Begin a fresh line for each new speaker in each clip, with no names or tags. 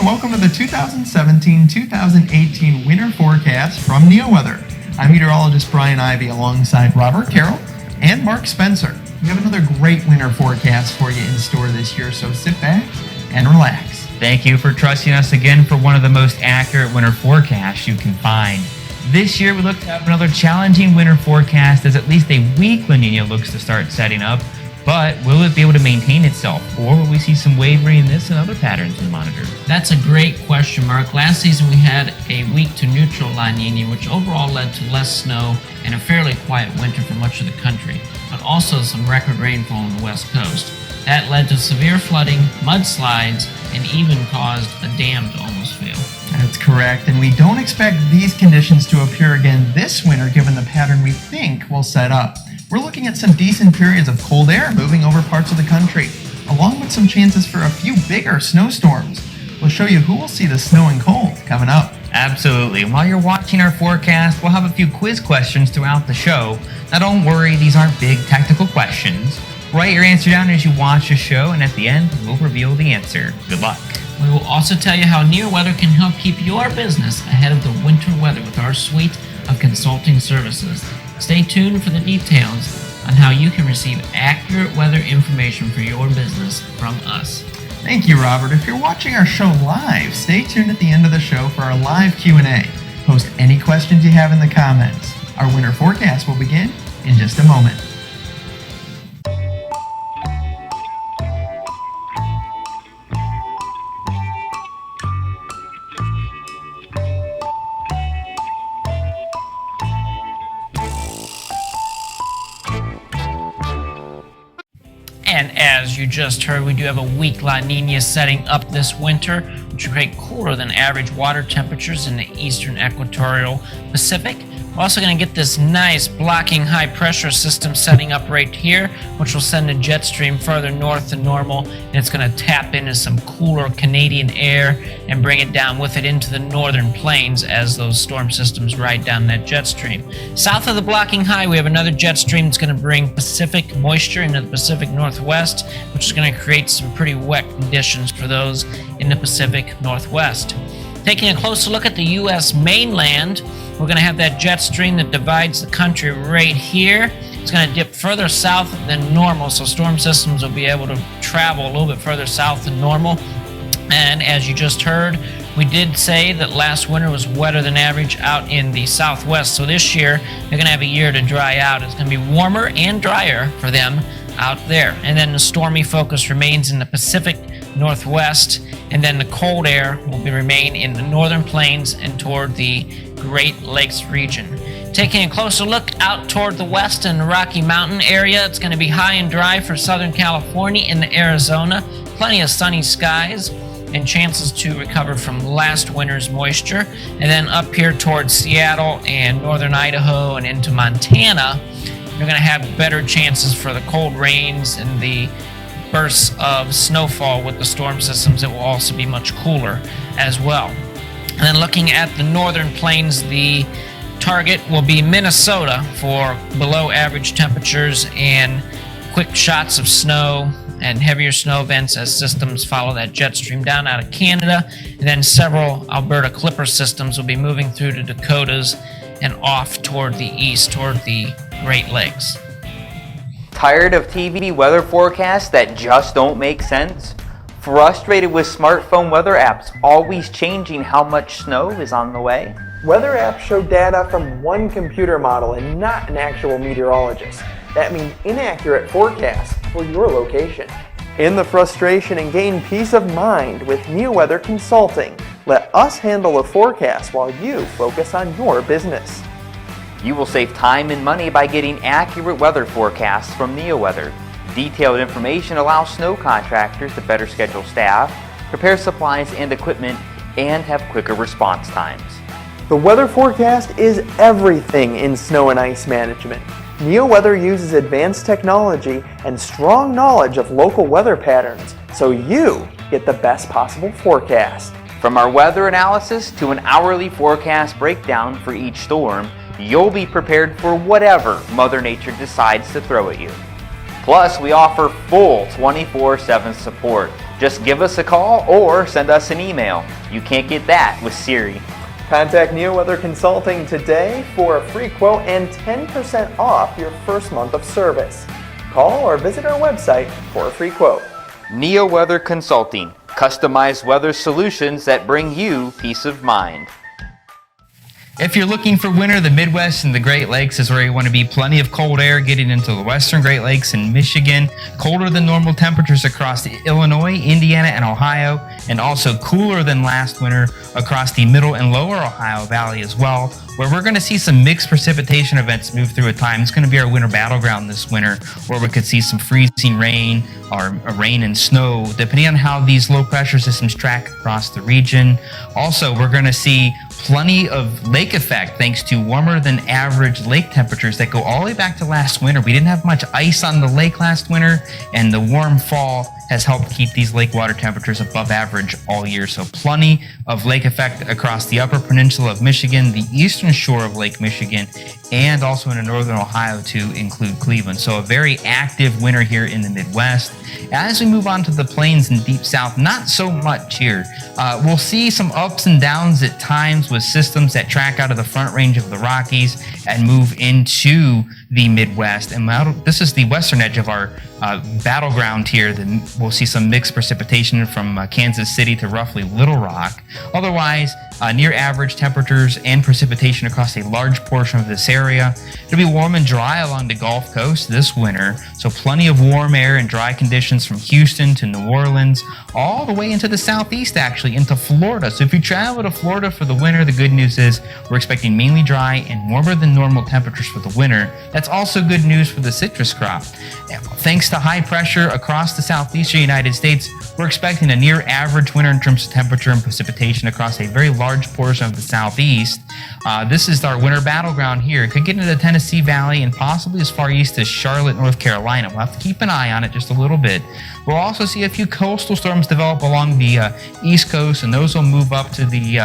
and welcome to the 2017-2018 winter forecast from Neoweather. I'm meteorologist Brian Ivy alongside Robert Carroll and Mark Spencer. We have another great winter forecast for you in store this year, so sit back and relax.
Thank you for trusting us again for one of the most accurate winter forecasts you can find. This year we look to have another challenging winter forecast as at least a weak La Nina looks to start setting up. But will it be able to maintain itself, or will we see some wavering in this and other patterns we monitor?
That's a great question, Mark. Last season we had a weak to neutral La Nina, which overall led to less snow and a fairly quiet winter for much of the country, but also some record rainfall on the west coast. That led to severe flooding, mudslides, and even caused a dam to almost fail.
That's correct, and we don't expect these conditions to appear again this winter given the pattern we think will set up. We're looking at some decent periods of cold air moving over parts of the country, along with some chances for a few bigger snowstorms. We'll show you who will see the snow and cold coming up.
Absolutely. And while you're watching our forecast, we'll have a few quiz questions throughout the show. Now don't worry, these aren't big technical questions. Write your answer down as you watch the show, and at the end, we'll reveal the answer. Good luck.
We will also tell you how Neoweather can help keep your business ahead of the winter weather with our suite of consulting services. Stay tuned for the details on how you can receive accurate weather information for your business from us.
Thank you, Robert. If you're watching our show live, stay tuned at the end of the show for our live Q&A. Post any questions you have in the comments. Our winter forecast will begin in just a moment.
And as you just heard, we do have a weak La Nina setting up this winter, which will create cooler than average water temperatures in the eastern equatorial Pacific. We're also going to get this nice blocking high pressure system setting up right here, which will send a jet stream further north than normal, and it's going to tap into some cooler Canadian air and bring it down with it into the northern plains as those storm systems ride down that jet stream. South of the blocking high, we have another jet stream that's going to bring Pacific moisture into the Pacific Northwest, which is going to create some pretty wet conditions for those in the Pacific Northwest. Taking a closer look at the U.S. mainland, we're going to have that jet stream that divides the country right here. It's going to dip further south than normal, so storm systems will be able to travel a little bit further south than normal. And as you just heard, we did say that last winter was wetter than average out in the southwest, so this year they're going to have a year to dry out. It's going to be warmer and drier for them out there. And then the stormy focus remains in the Pacific Northwest, and then the cold air will remain in the northern plains and toward the Great Lakes region. Taking a closer look out toward the west in the Rocky Mountain area, it's going to be high and dry for Southern California and Arizona. Plenty of sunny skies and chances to recover from last winter's moisture. And then up here towards Seattle and northern Idaho and into Montana, you're going to have better chances for the cold rains and the bursts of snowfall with the storm systems. It will also be much cooler as well. And then looking at the northern plains, the target will be Minnesota for below average temperatures and quick shots of snow and heavier snow events as systems follow that jet stream down out of Canada. And then several Alberta Clipper systems will be moving through the Dakotas and off toward the east, toward the Great Lakes.
Tired of TV weather forecasts that just don't make sense? Frustrated with smartphone weather apps always changing how much snow is on the way?
Weather apps show data from one computer model and not an actual meteorologist. That means inaccurate forecasts for your location. End the frustration and gain peace of mind with Neoweather Consulting. Let us handle the forecast while you focus on your business.
You will save time and money by getting accurate weather forecasts from Neoweather. Detailed information allows snow contractors to better schedule staff, prepare supplies and equipment, and have quicker response times.
The weather forecast is everything in snow and ice management. Neoweather uses advanced technology and strong knowledge of local weather patterns, so you get the best possible forecast.
From our weather analysis to an hourly forecast breakdown for each storm, you'll be prepared for whatever Mother Nature decides to throw at you. Plus, we offer full 24/7 support Just give us a call or send us an email. You can't get that with Siri.
Contact Neoweather Consulting today for a free quote and 10% off your first month of service. Call or visit our website for a free quote.
Neoweather Consulting. Customized weather solutions that bring you peace of mind.
If you're looking for winter, the Midwest and the Great Lakes is where you want to be. Plenty of cold air getting into the western Great Lakes and Michigan. Colder than normal temperatures across Illinois, Indiana, and Ohio. And also cooler than last winter across the middle and lower Ohio Valley as well, where we're going to see some mixed precipitation events move through at times. It's going to be our winter battleground this winter, where we could see some freezing rain or rain and snow, depending on how these low pressure systems track across the region. Also, we're going to see plenty of lake effect thanks to warmer than average lake temperatures that go all the way back to last winter. We didn't have much ice on the lake last winter, and the warm fall has helped keep these lake water temperatures above average all year. So plenty of lake effect across the upper peninsula of Michigan, the eastern shore of Lake Michigan, and also in northern Ohio to include Cleveland. So a very active winter here in the Midwest. As we move on to the plains and deep south, not so much here. We'll see some ups and downs at times with systems that track out of the front range of the Rockies and move into the Midwest. And this is the western edge of our battleground here. Then we'll see some mixed precipitation from Kansas City to roughly Little Rock. Otherwise, near average temperatures and precipitation across a large portion of this area. It'll be warm and dry along the Gulf Coast this winter, so plenty of warm air and dry conditions from Houston to New Orleans, all the way into the southeast, actually, into Florida. So if you travel to Florida for the winter, the good news is we're expecting mainly dry and warmer than normal temperatures for the winter. That's also good news for the citrus crop. Thanks to high pressure across the southeastern United States, we're expecting a near average winter in terms of temperature and precipitation across a very large portion of the southeast. This is our winter battleground here. It could get into the Tennessee Valley and possibly as far east as Charlotte, North Carolina. We'll have to keep an eye on it just a little bit. We'll also see a few coastal storms develop along the East Coast, and those will move up to the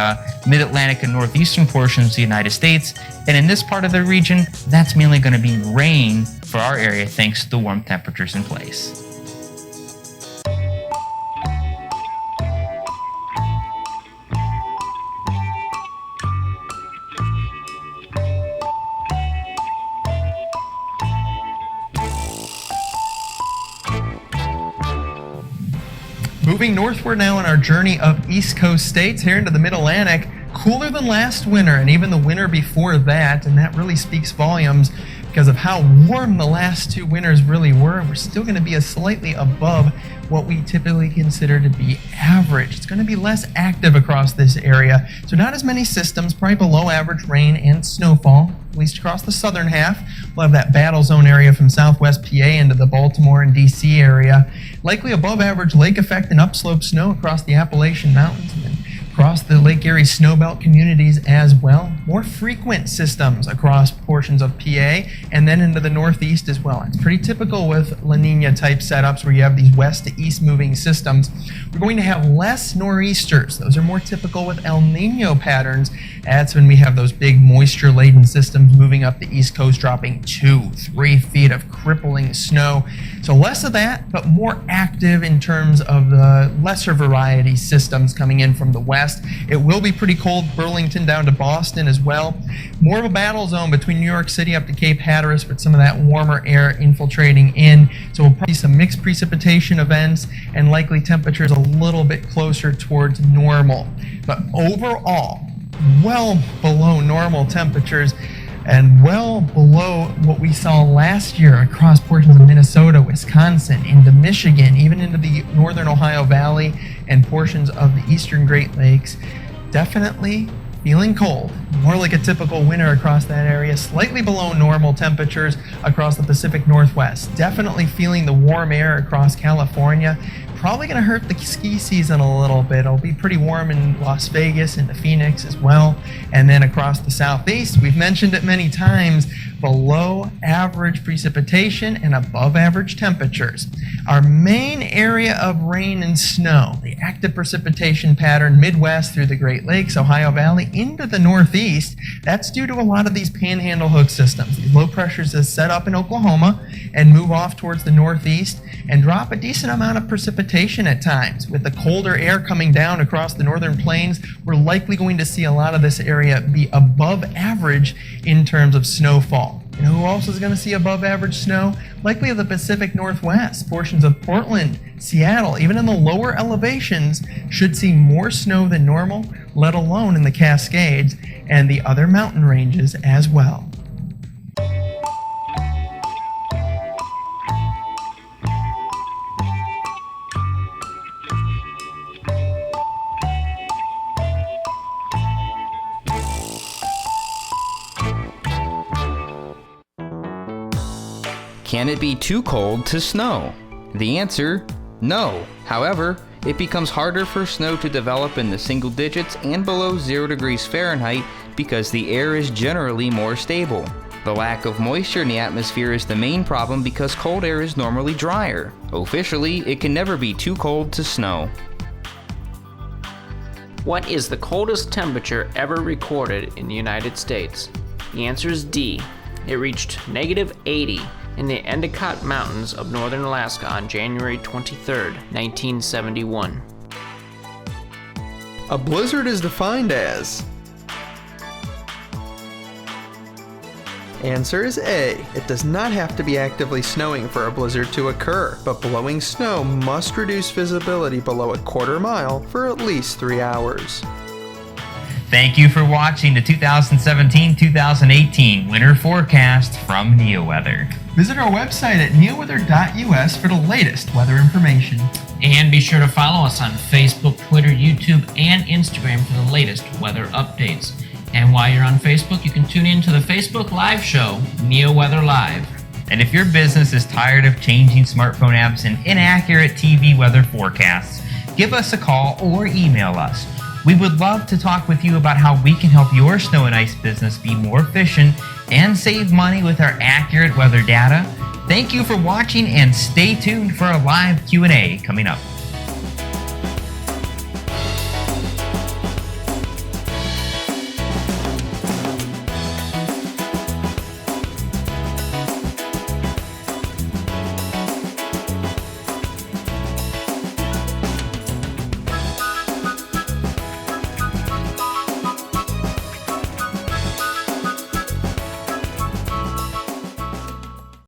mid-Atlantic and northeastern portions of the United States. And in this part of the region, that's mainly going to be rain for our area thanks to the warm temperatures in place.
Moving northward now on our journey of East Coast states here into the Mid-Atlantic, cooler than last winter and even the winter before that, and that really speaks volumes because of how warm the last two winters really were. We're still going to be slightly above what we typically consider to be average. It's going to be less active across this area, so not as many systems, probably below average rain and snowfall, at least across the southern half. We'll have that battle zone area from southwest PA into the Baltimore and DC area. Likely above average lake effect and upslope snow across the Appalachian Mountains and then across the Lake Erie snowbelt communities as well. More frequent systems across portions of PA and then into the northeast as well. It's pretty typical with La Nina type setups where you have these west to east moving systems. We're going to have less nor'easters. Those are more typical with El Nino patterns. That's when we have those big moisture laden systems moving up the east coast, dropping 2-3 feet of crippling snow. So less of that, but more active in terms of the lesser variety systems coming in from the west. It will be pretty cold, Burlington down to Boston as well. More of a battle zone between New York City up to Cape Hatteras, with some of that warmer air infiltrating in. So we'll probably see some mixed precipitation events and likely temperatures a little bit closer towards normal. But overall, well below normal temperatures and well below what we saw last year across portions of Minnesota, Wisconsin, into Michigan, even into the northern Ohio Valley and portions of the eastern Great Lakes. Definitely feeling cold, more like a typical winter across that area, slightly below normal temperatures across the Pacific Northwest. Definitely feeling the warm air across California. Probably going to hurt the ski season a little bit. It'll be pretty warm in Las Vegas and Phoenix as well. And then across the southeast, we've mentioned it many times, below average precipitation and above average temperatures. Our main area of rain and snow, the active precipitation pattern Midwest through the Great Lakes, Ohio Valley into the Northeast, that's due to a lot of these panhandle hook systems. These low pressures that set up in Oklahoma and move off towards the Northeast and drop a decent amount of precipitation at times. With the colder air coming down across the northern plains, we're likely going to see a lot of this area be above average in terms of snowfall. You know who else is going to see above average snow? Likely the Pacific Northwest. Portions of Portland, Seattle, even in the lower elevations, should see more snow than normal, let alone in the Cascades and the other mountain ranges as well.
Can it be too cold to snow? The answer, no. However, it becomes harder for snow to develop in the single digits and below 0 degrees Fahrenheit because the air is generally more stable. The lack of moisture in the atmosphere is the main problem because cold air is normally drier. Officially, it can never be too cold to snow.
What is the coldest temperature ever recorded in the United States? The answer is D. It reached -80 in the Endicott Mountains of northern Alaska on January 23, 1971.
A blizzard is defined as... Answer is A. It does not have to be actively snowing for a blizzard to occur, but blowing snow must reduce visibility below a quarter mile for at least 3 hours.
Thank you for watching the 2017-2018 winter forecast from Neoweather.
Visit our website at neoweather.us for the latest weather information.
And be sure to follow us on Facebook, Twitter, YouTube, and Instagram for the latest weather updates. And while you're on Facebook, you can tune in to the Facebook live show, Neoweather Live.
And if your business is tired of changing smartphone apps and inaccurate TV weather forecasts, give us a call or email us. We would love to talk with you about how we can help your snow and ice business be more efficient and save money with our accurate weather data. Thank you for watching and stay tuned for a live Q&A coming up.